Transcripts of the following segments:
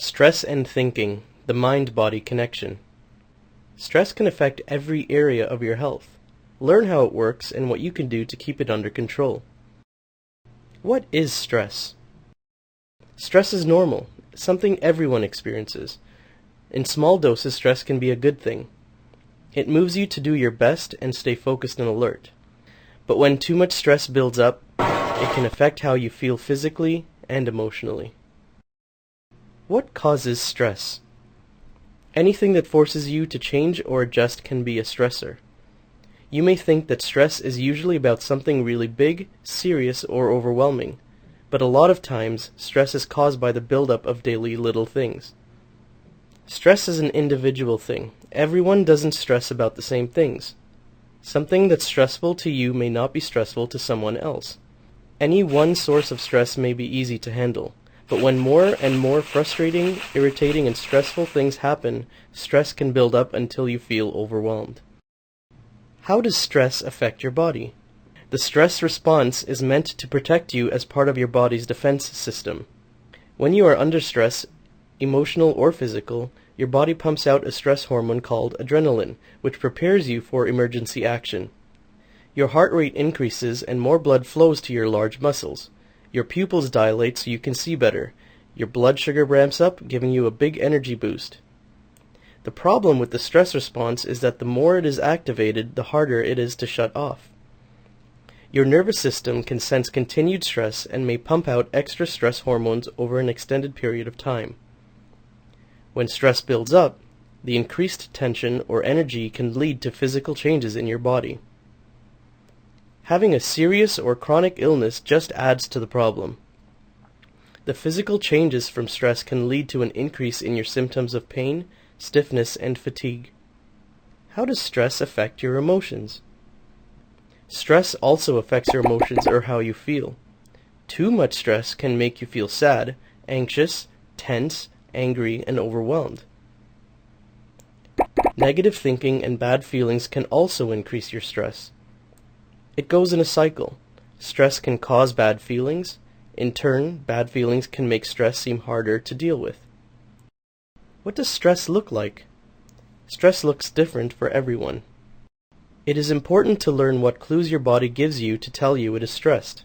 Stress and thinking, the mind-body connection. Stress can affect every area of your health. Learn how it works and what you can do to keep it under control. What is stress? Stress is normal, something everyone experiences. In small doses, stress can be a good thing. It moves you to do your best and stay focused and alert. But when too much stress builds up, it can affect how you feel physically and emotionally. What causes stress? Anything that forces you to change or adjust can be a stressor. You may think that stress is usually about something really big, serious, or overwhelming, but a lot of times stress is caused by the buildup of daily little things. Stress is an individual thing. Everyone doesn't stress about the same things. Something that's stressful to you may not be stressful to someone else. Any one source of stress may be easy to handle, but when more and more frustrating, irritating, and stressful things happen, stress can build up until you feel overwhelmed. How does stress affect your body? The stress response is meant to protect you as part of your body's defense system. When you are under stress, emotional or physical, your body pumps out a stress hormone called adrenaline, which prepares you for emergency action. Your heart rate increases and more blood flows to your large muscles. Your pupils dilate so you can see better. Your blood sugar ramps up, giving you a big energy boost. The problem with the stress response is that the more it is activated, the harder it is to shut off. Your nervous system can sense continued stress and may pump out extra stress hormones over an extended period of time. When stress builds up, the increased tension or energy can lead to physical changes in your body. Having a serious or chronic illness just adds to the problem. The physical changes from stress can lead to an increase in your symptoms of pain, stiffness, and fatigue. How does stress affect your emotions? Stress also affects your emotions or how you feel. Too much stress can make you feel sad, anxious, tense, angry, and overwhelmed. Negative thinking and bad feelings can also increase your stress. It goes in a cycle. Stress can cause bad feelings. In turn, bad feelings can make stress seem harder to deal with. What does stress look like? Stress looks different for everyone. It is important to learn what clues your body gives you to tell you it is stressed.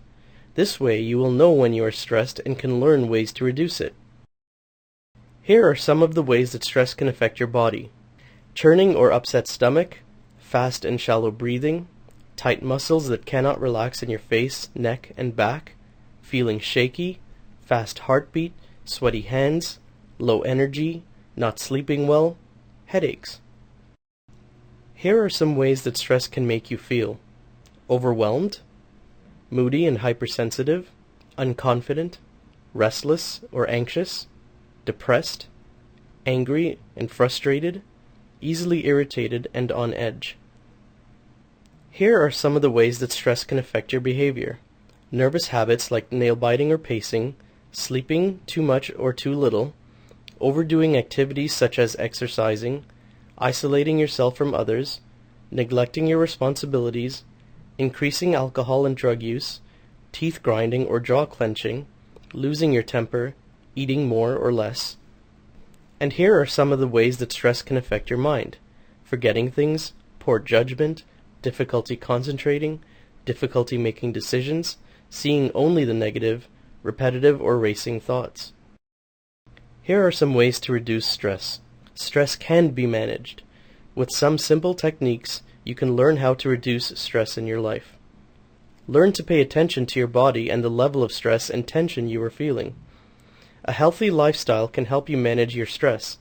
This way you will know when you are stressed and can learn ways to reduce it. Here are some of the ways that stress can affect your body. Churning or upset stomach, fast and shallow breathing, tight muscles that cannot relax in your face, neck, and back, feeling shaky, fast heartbeat, sweaty hands, low energy, not sleeping well, headaches. Here are some ways that stress can make you feel: overwhelmed, moody and hypersensitive, unconfident, restless or anxious, depressed, angry and frustrated, easily irritated and on edge. Here are some of the ways that stress can affect your behavior: nervous habits like nail biting or pacing, sleeping too much or too little, overdoing activities such as exercising, isolating yourself from others, neglecting your responsibilities, increasing alcohol and drug use, teeth grinding or jaw clenching, losing your temper, eating more or less. And here are some of the ways that stress can affect your mind: forgetting things, poor judgment, difficulty concentrating, difficulty making decisions, seeing only the negative, repetitive or racing thoughts. Here are some ways to reduce stress. Stress can be managed. With some simple techniques, you can learn how to reduce stress in your life. Learn to pay attention to your body and the level of stress and tension you are feeling. A healthy lifestyle can help you manage your stress.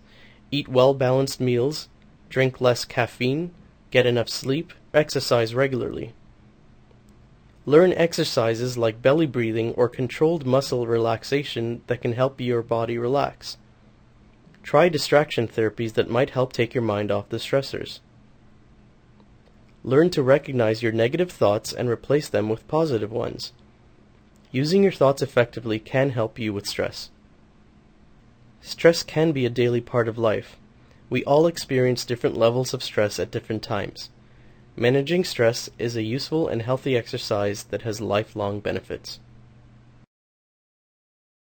Eat well-balanced meals, drink less caffeine, get enough sleep, exercise regularly. Learn exercises like belly breathing or controlled muscle relaxation that can help your body relax. Try distraction therapies that might help take your mind off the stressors. Learn to recognize your negative thoughts and replace them with positive ones. Using your thoughts effectively can help you with stress. Stress can be a daily part of life. We all experience different levels of stress at different times. Managing stress is a useful and healthy exercise that has lifelong benefits.